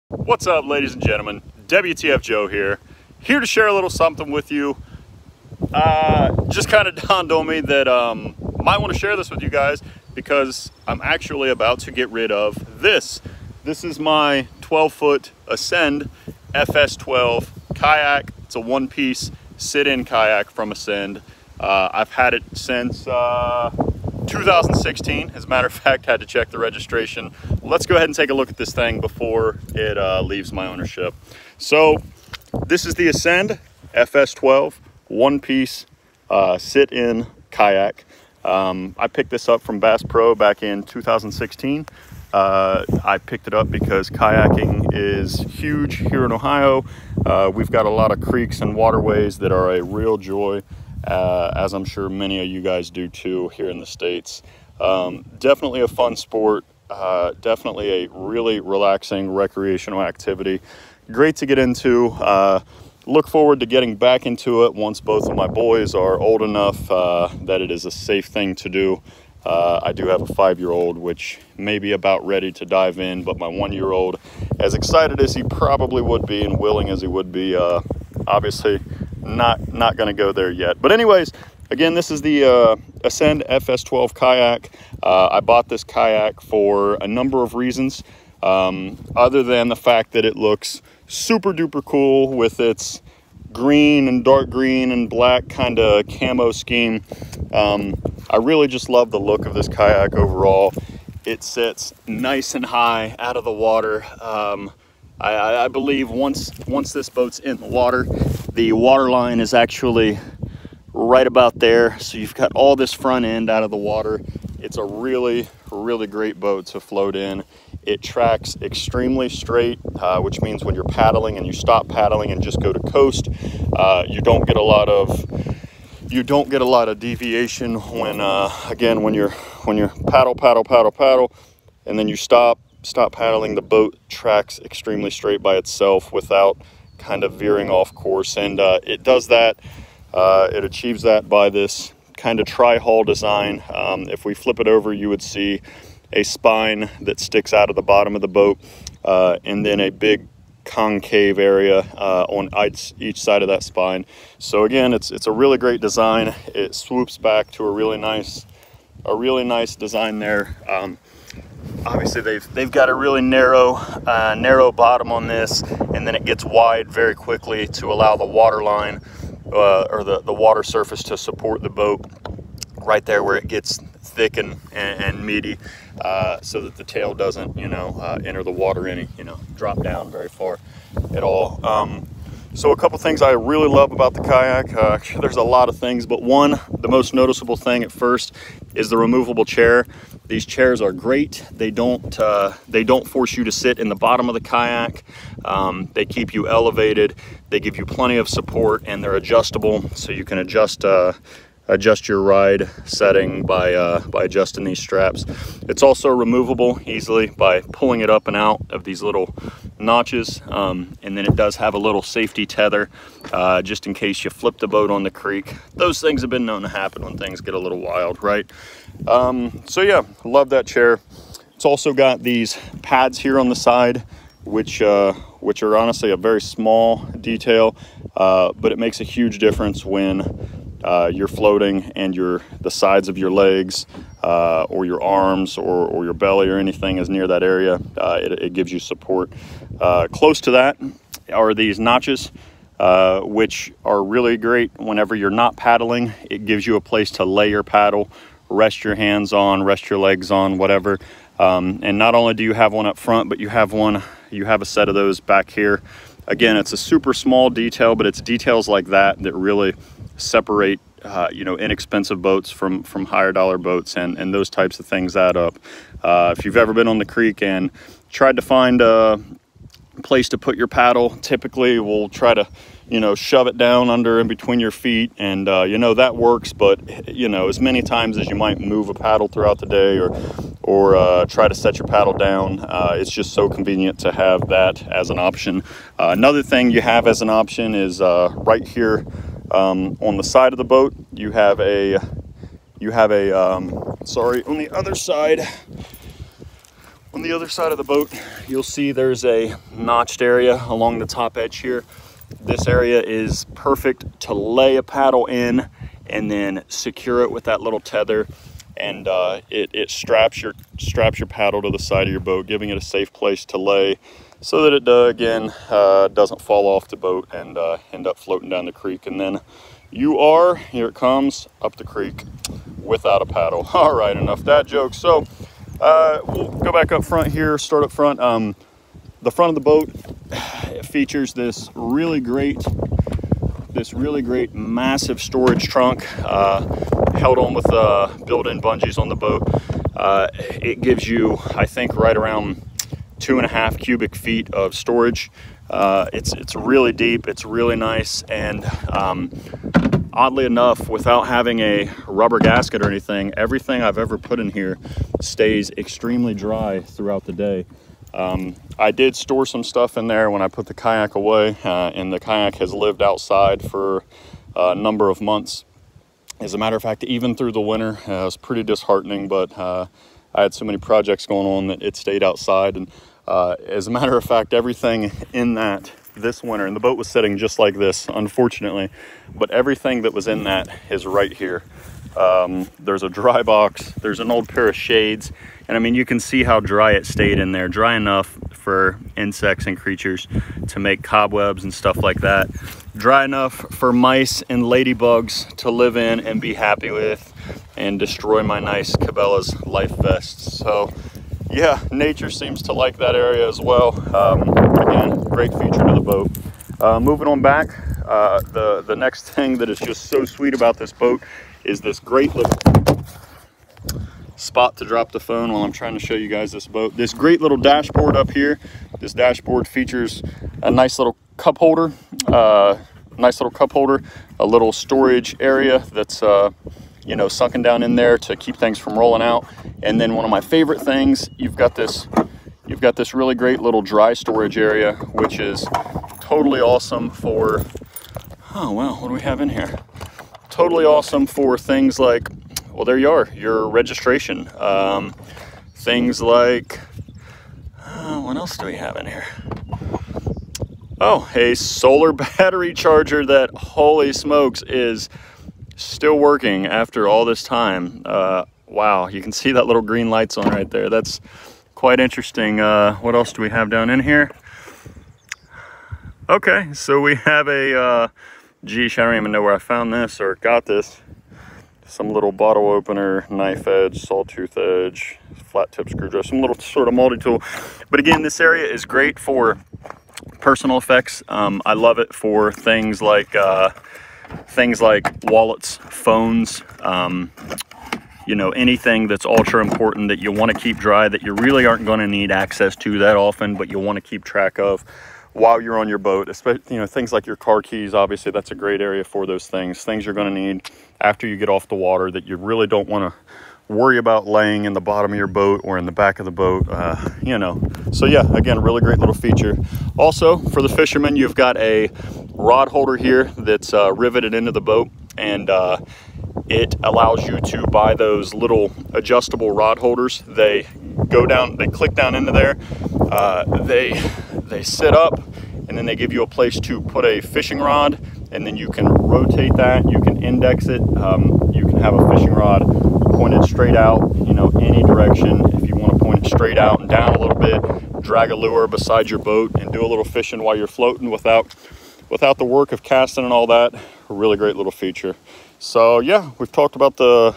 What's up, ladies and gentlemen? WTFjoe here to share a little something with you. Just kind of dawned on me that might want to share this with you guys because I'm actually about to get rid of this. This is my 12-foot Ascend FS12 kayak. It's a one-piece sit-in kayak from Ascend. I've had it since 2016. As a matter of fact, had to check the registration. Let's go ahead and take a look at this thing before it leaves my ownership. So this is the Ascend FS12 one-piece sit-in kayak. I picked this up from Bass Pro back in 2016. I picked it up because kayaking is huge here in Ohio. We've got a lot of creeks and waterways that are a real joy, as I'm sure many of you guys do too here in the States. Definitely a fun sport, definitely a really relaxing recreational activity. Great to get into. Look forward to getting back into it once both of my boys are old enough that it is a safe thing to do. I do have a 5-year-old, which may be about ready to dive in, but my 1-year-old, as excited as he probably would be and willing as he would be, obviously not going to go there yet. But anyways, again, this is the Ascend FS12 kayak. I bought this kayak for a number of reasons, other than the fact that it looks super duper cool with its green and dark green and black kind of camo scheme. I really just love the look of this kayak overall. It sits nice and high out of the water. I believe once this boat's in the water line is actually right about there. So you've got all this front end out of the water. It's a really great boat to float in. It tracks extremely straight, which means when you're paddling and you stop paddling and just go to coast, you don't get a lot of deviation when again when you're paddle and then you stop paddling. The boat tracks extremely straight by itself without kind of veering off course, and it does that. It achieves that by this kind of tri-hull design. If we flip it over, you would see a spine that sticks out of the bottom of the boat, and then a big concave area on each side of that spine. So again, it's a really great design. It swoops back to a really nice design there. Obviously they've got a really narrow bottom on this, and then it gets wide very quickly to allow the water line or the water surface to support the boat right there where it gets thick and meaty, so that the tail doesn't enter the water any, drop down very far at all. So a couple things I really love about the kayak. Actually, there's a lot of things, but the most noticeable thing at first is the removable chair. These chairs are great. They don't force you to sit in the bottom of the kayak. They keep you elevated. They give you plenty of support, and they're adjustable, so you can adjust your ride setting by adjusting these straps. It's also removable easily by pulling it up and out of these little notches, and then it does have a little safety tether just in case you flip the boat on the creek. Those things have been known to happen when things get a little wild, right? So yeah, love that chair. It's also got these pads here on the side, which are honestly a very small detail, but it makes a huge difference when you're floating and the sides of your legs or your arms or your belly or anything is near that area. It gives you support. Close to that are these notches, which are really great whenever you're not paddling. It gives you a place to lay your paddle, rest your hands on, rest your legs on, whatever. And not only do you have one up front, but you have a set of those back here. Again, it's a super small detail, but it's details like that really separate inexpensive boats from higher dollar boats, and those types of things add up. If you've ever been on the creek and tried to find a place to put your paddle, typically we'll try to shove it down under in between your feet, and that works, but as many times as you might move a paddle throughout the day or try to set your paddle down, it's just so convenient to have that as an option. Another thing you have as an option is right here on the side of the boat, you have a sorry, on the other side On the other side of the boat, you'll see there's a notched area along the top edge here. This area is perfect to lay a paddle in and then secure it with that little tether, and it straps your paddle to the side of your boat, giving it a safe place to lay so that it again doesn't fall off the boat and end up floating down the creek. And then you are, here it comes, up the creek without a paddle. All right, enough that joke. So we'll go back up front here, start up front. The front of the boat features this really great massive storage trunk held on with built-in bungees on the boat. It gives you, I think, right around 2.5 cubic feet of storage. It's really deep, it's really nice, and oddly enough, without having a rubber gasket or anything, everything I've ever put in here stays extremely dry throughout the day. I did store some stuff in there when I put the kayak away, and the kayak has lived outside for a number of months. As a matter of fact, even through the winter, it was pretty disheartening, but I had so many projects going on that it stayed outside. And as a matter of fact, everything in that this winter, and the boat was sitting just like this, unfortunately, but everything that was in that is right here. There's a dry box, there's an old pair of shades, and I mean, you can see how dry it stayed in there, dry enough for insects and creatures to make cobwebs and stuff like that, dry enough for mice and ladybugs to live in and be happy with and destroy my nice Cabela's life vests. So yeah, nature seems to like that area as well. Again, great feature to the boat. Moving on back, the next thing that is just so sweet about this boat is this great little spot to drop the phone while I'm trying to show you guys this boat. This great little dashboard up here. This dashboard features a nice little cup holder, a little storage area that's you know, sunken down in there to keep things from rolling out. And then one of my favorite things, you've got this really great little dry storage area, which is totally awesome for, oh well, what do we have in here? Totally awesome for things like, well, there you are, your registration. Things like, what else do we have in here? Oh, a solar battery charger that, holy smokes, is still working after all this time. Wow, you can see that little green lights on right there. That's quite interesting. What else do we have down in here? Okay, so we have a, geesh, I don't even know where I found this or got this. Some little bottle opener, knife edge, sawtooth edge, flat tip screwdriver, some little sort of multi-tool. But again, this area is great for personal effects. I love it for things like wallets, phones, you know, anything that's ultra important that you want to keep dry, that you really aren't going to need access to that often, but you want to keep track of while you're on your boat. Especially, you know, things like your car keys. Obviously, that's a great area for those things. Things you're going to need after you get off the water that you really don't want to worry about laying in the bottom of your boat or in the back of the boat, you know. So yeah, again, really great little feature. Also, for the fishermen, you've got a rod holder here that's riveted into the boat, and it allows you to buy those little adjustable rod holders. They go down, they click down into there, they sit up, and then they give you a place to put a fishing rod, and then you can rotate that, you can index it, you can have a fishing rod pointed straight out, you know, any direction. If you want to point it straight out and down a little bit, drag a lure beside your boat and do a little fishing while you're floating without the work of casting and all that. A really great little feature. So yeah, we've talked about the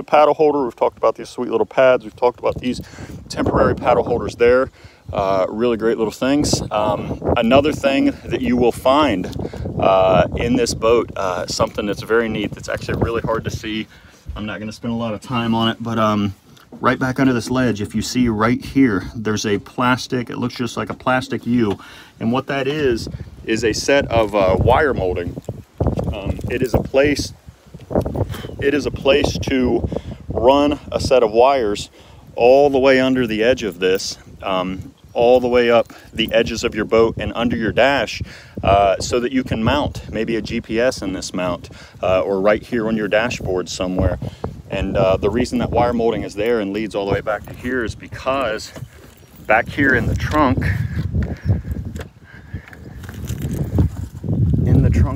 paddle holder, we've talked about these sweet little pads, we've talked about these temporary paddle holders there. Really great little things. Another thing that you will find in this boat, something that's very neat, that's actually really hard to see. I'm not going to spend a lot of time on it, but right back under this ledge, if you see right here, there's a plastic, it looks just like a plastic U, and what that is a set of wire molding. It is a place to run a set of wires all the way under the edge of this, all the way up the edges of your boat and under your dash, so that you can mount maybe a GPS in this mount, or right here on your dashboard somewhere. And the reason that wire molding is there and leads all the way back to here is because back here in the trunk,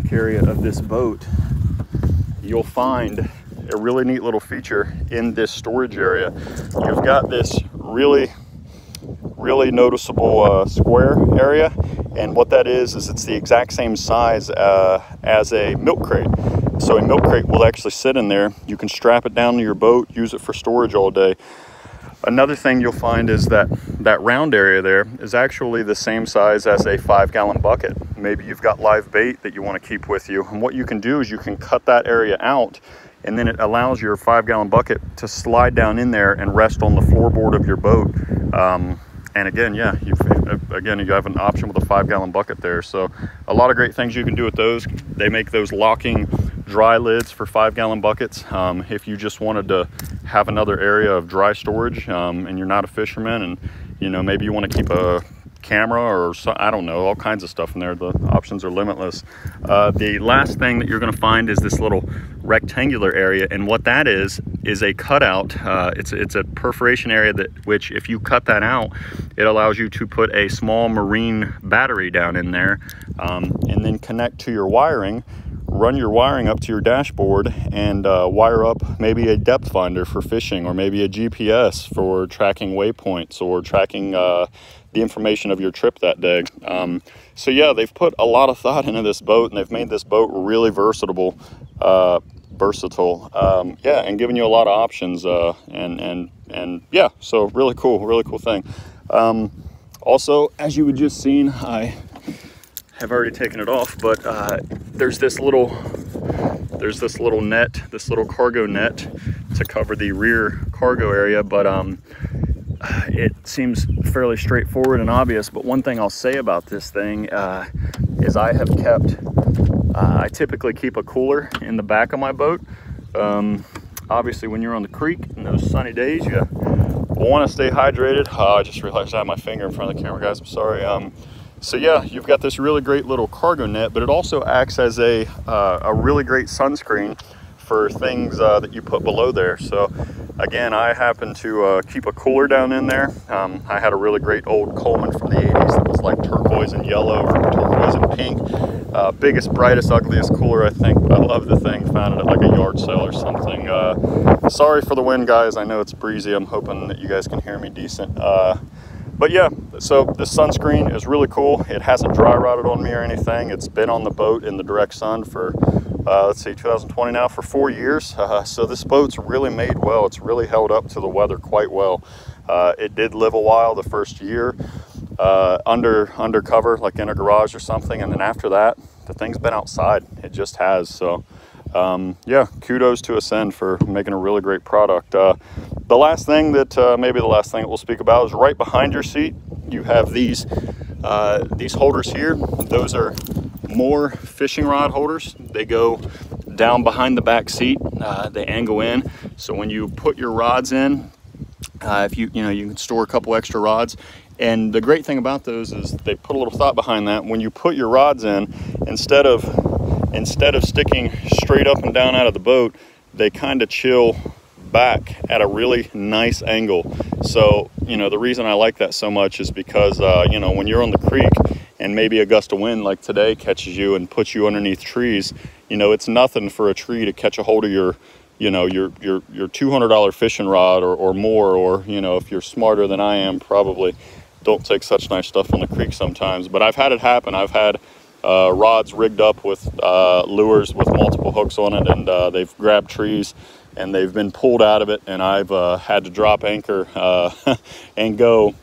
area of this boat, you'll find a really neat little feature in this storage area. You've got this really noticeable square area, and what that is it's the exact same size as a milk crate. So a milk crate will actually sit in there. You can strap it down to your boat, use it for storage all day. Another thing you'll find is that round area there is actually the same size as a 5-gallon bucket. Maybe you've got live bait that you want to keep with you, and what you can do is you can cut that area out, and then it allows your 5-gallon bucket to slide down in there and rest on the floorboard of your boat. And again, yeah, you have an option with a 5-gallon bucket there. So a lot of great things you can do with those. They make those locking dry lids for 5-gallon buckets. If you just wanted to have another area of dry storage, and you're not a fisherman, and maybe you want to keep a camera or I don't know, all kinds of stuff in there. The options are limitless. The last thing that you're going to find is this little rectangular area, and what that is a cutout. It's a perforation area which if you cut that out, it allows you to put a small marine battery down in there, and then connect to your wiring, run your wiring up to your dashboard, and wire up maybe a depth finder for fishing, or maybe a GPS for tracking waypoints or tracking the information of your trip that day. So yeah, they've put a lot of thought into this boat, and they've made this boat really versatile, yeah, and giving you a lot of options, and yeah, so really cool thing. Also, as you had just seen, I have already taken it off, but there's this little net, this little cargo net to cover the rear cargo area, but it seems fairly straightforward and obvious. But one thing I'll say about this thing is I typically keep a cooler in the back of my boat. Obviously when you're on the creek in those sunny days, you want to stay hydrated. I just realized I have my finger in front of the camera, guys, I'm sorry. So yeah, you've got this really great little cargo net, but it also acts as a really great sunscreen for things that you put below there. So again, I happen to keep a cooler down in there. I had a really great old Coleman from the 80s that was like turquoise and yellow, or turquoise and pink. Biggest, brightest, ugliest cooler, I think, but I love the thing. Found it at like a yard sale or something. Sorry for the wind, guys. I know it's breezy. I'm hoping that you guys can hear me decent. But yeah, so this sunscreen is really cool. It hasn't dry rotted on me or anything. It's been on the boat in the direct sun for, let's see, 2020 now, for 4 years. So this boat's really made well. It's really held up to the weather quite well. It did live a while the first year, under cover, like in a garage or something. And then after that, the thing's been outside. It just has. So yeah, kudos to Ascend for making a really great product. The last thing that, maybe the last thing that we'll speak about is right behind your seat. You have these holders here. Those are more fishing rod holders. They go down behind the back seat. They angle in. So when you put your rods in, if you can store a couple extra rods. And the great thing about those is they put a little thought behind that. When you put your rods in, instead of sticking straight up and down out of the boat, they kind of chill back at a really nice angle. So the reason I like that so much is because when you're on the creek and maybe a gust of wind like today catches you and puts you underneath trees, it's nothing for a tree to catch a hold of your $200 fishing rod or more, or if you're smarter than I am, probably don't take such nice stuff on the creek sometimes. But I've had it happen. I've had rods rigged up with lures with multiple hooks on it, and they've grabbed trees and they've been pulled out of it, and I've had to drop anchor and go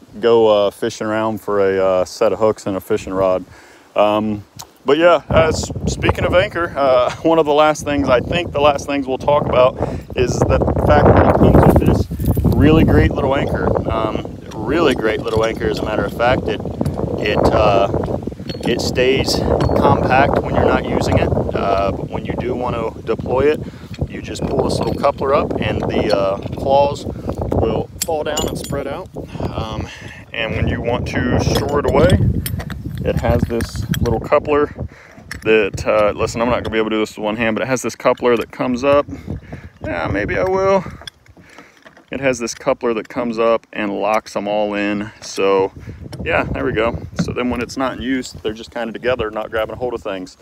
fishing around for a set of hooks and a fishing rod. But yeah, speaking of anchor, one of the last things we'll talk about is the fact that it comes with this really great little anchor. Really great little anchor, as a matter of fact. It stays compact when you're not using it, but when you do want to deploy it, you just pull this little coupler up, and the claws will fall down and spread out. And when you want to store it away, it has this little coupler that, listen, I'm not going to be able to do this with one hand, but it has this coupler that comes up. Yeah, maybe I will. it has this coupler that comes up and locks them all in. So yeah, there we go. So then when it's not in use, they're just kind of together, not grabbing a hold of things.